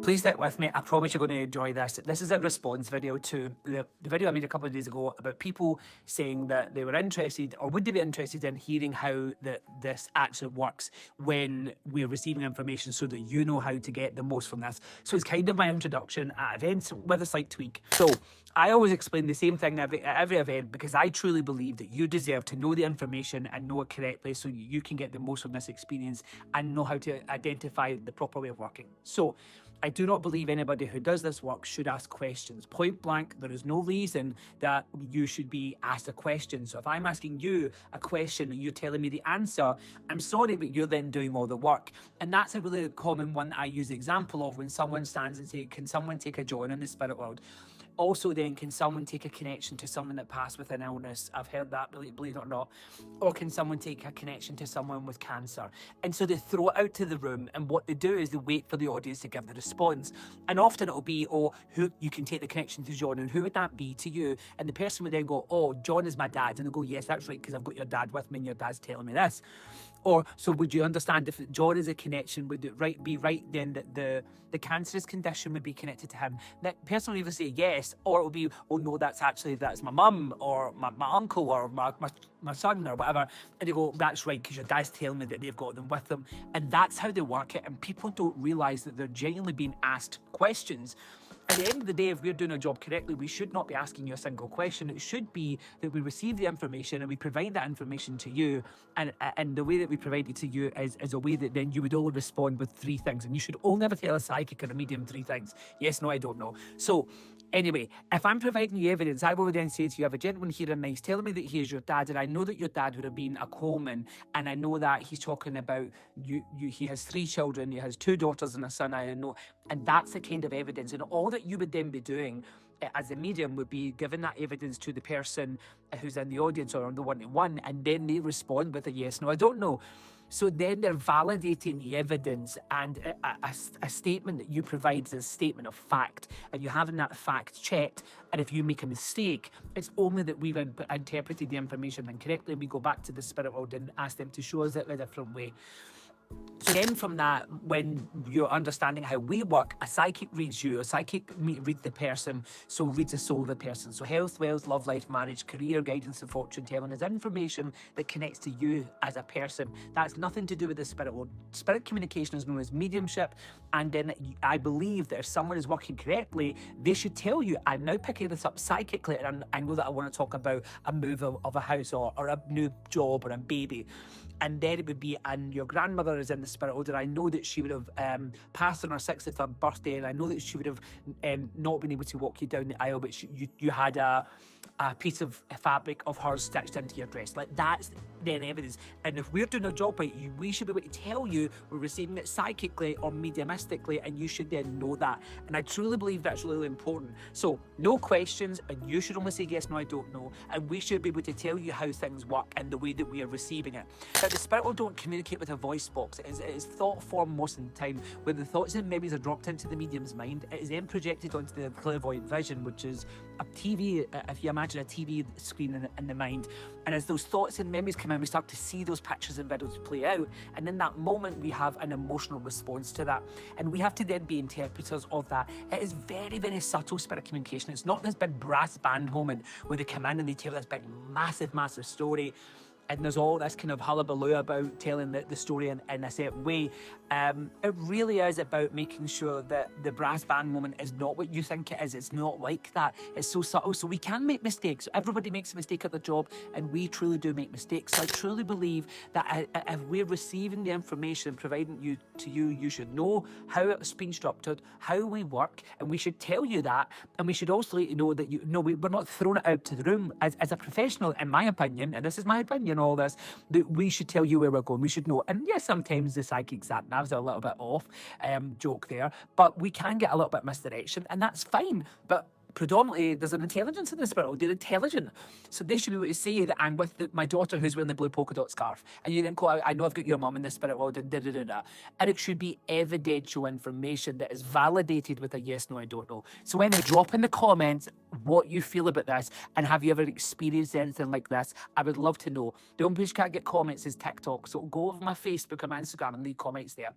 please stick with me. I promise you're going to enjoy this. This is a response video to the video I made a couple of days ago about people saying that they were interested, or would they be interested in hearing how this actually works when we're receiving information, so that you know how to get the most from this. So it's kind of my introduction at events with a slight tweak. So I always explain the same thing at every event, because I truly believe that you deserve to know the information and know it correctly, so you can get the most from this experience and know how to identify the proper way of working. So I do not believe anybody who does this work should ask questions. Point blank, there is no reason that you should be asked a question. So if I'm asking you a question and you're telling me the answer, I'm sorry, but you're then doing all the work. And that's a really common one that I use the example of when someone stands and says, can someone take a join in the spirit world? Also then, can someone take a connection to someone that passed with an illness? I've heard that, believe it or not. Or can someone take a connection to someone with cancer? And so they throw it out to the room, and what they do is they wait for the audience to give the response. And often it'll be, oh, who you can take the connection to John, and who would that be to you? And the person would then go, oh, John is my dad. And they'll go, yes, that's right, because I've got your dad with me and your dad's telling me this. Or, so would you understand if John is a connection, would it be right then that the cancerous condition would be connected to him? That person will either say yes, or it will be, oh no, that's my mum, or my uncle, or my son, or whatever. And they go, that's right, because your dad's telling me that they've got them with them. And that's how they work it. And people don't realise that they're genuinely being asked questions. At the end of the day, if we're doing our job correctly, we should not be asking you a single question. It should be that we receive the information and we provide that information to you. And the way that we provide it to you is a way that then you would only respond with 3 things. And you should only ever tell a psychic or a medium 3 things. Yes, no, I don't know. So anyway, if I'm providing you evidence, I will then say to you, I have a gentleman here in Nice telling me that he is your dad, and I know that your dad would have been a coalman, and I know that he's talking about he has 3 children, he has 2 daughters and a son, I know, and that's the kind of evidence. And all that you would then be doing as a medium would be giving that evidence to the person who's in the audience or on the one-to-one, and then they respond with a yes, no, I don't know. So then they're validating the evidence, and a statement that you provide is a statement of fact, and you're having that fact checked. And if you make a mistake, it's only that we've interpreted the information incorrectly. We go back to the spirit world and ask them to show us it in a different way. So then from that, when you're understanding how we work, a psychic reads you, a psychic reads the person, so reads the soul of the person. So health, wealth, love, life, marriage, career, guidance, and fortune telling is information that connects to you as a person. That's nothing to do with the spirit world. Spirit communication is known as mediumship, and then I believe that if someone is working correctly, they should tell you, I'm now picking this up psychically, and I know that I want to talk about a move of a house, or a new job, or a baby. And then it would be, and your grandmother is in the spirit world, and I know that she would have passed on her 65th birthday, and I know that she would have not been able to walk you down the aisle, but you had a piece of fabric of hers stitched into your dress. Like, that's then evidence. And if we're doing our job right, we should be able to tell you we're receiving it psychically or mediumistically, and you should then know that. And I truly believe that's really important. So no questions, and you should only say yes, no, I don't know. And we should be able to tell you how things work and the way that we are receiving it. Now, the spirit world don't communicate with a voice box. It is thought form most of the time. When the thoughts and memories are dropped into the medium's mind, it is then projected onto the clairvoyant vision, which is a TV, if you imagine a TV screen in the mind. And as those thoughts and memories come in, we start to see those pictures and videos play out. And in that moment, we have an emotional response to that. And we have to then be interpreters of that. It is very, very subtle spirit communication. It's not this big brass band moment where they come in and they tell this big, massive, massive story. And there's all this kind of hullabaloo about telling the story in a certain way. It really is about making sure that the brass band moment is not what you think it is. It's not like that. It's so subtle. So we can make mistakes. Everybody makes a mistake at the job, and we truly do make mistakes. So I truly believe that if we're receiving the information and providing you should know how it's been structured, how we work, and we should tell you that. And we should also let you know that we're not throwing it out to the room. As a professional, in my opinion, and this is my opinion, all this, that we should tell you where we're going. We should know. And yes, sometimes the psychic sat navs are a little bit off, joke there, but we can get a little bit misdirection, and that's fine. But predominantly, there's an intelligence in the spirit world. They're intelligent. So they should be able to say that I'm with my daughter who's wearing the blue polka dot scarf. And you then go, I know I've got your mum in the spirit world, and da-da-da-da. And it should be evidential information that is validated with a yes, no, I don't know. So when they drop in the comments what you feel about this, and have you ever experienced anything like this, I would love to know. The only place you can't get comments is TikTok. So go over my Facebook or my Instagram and leave comments there.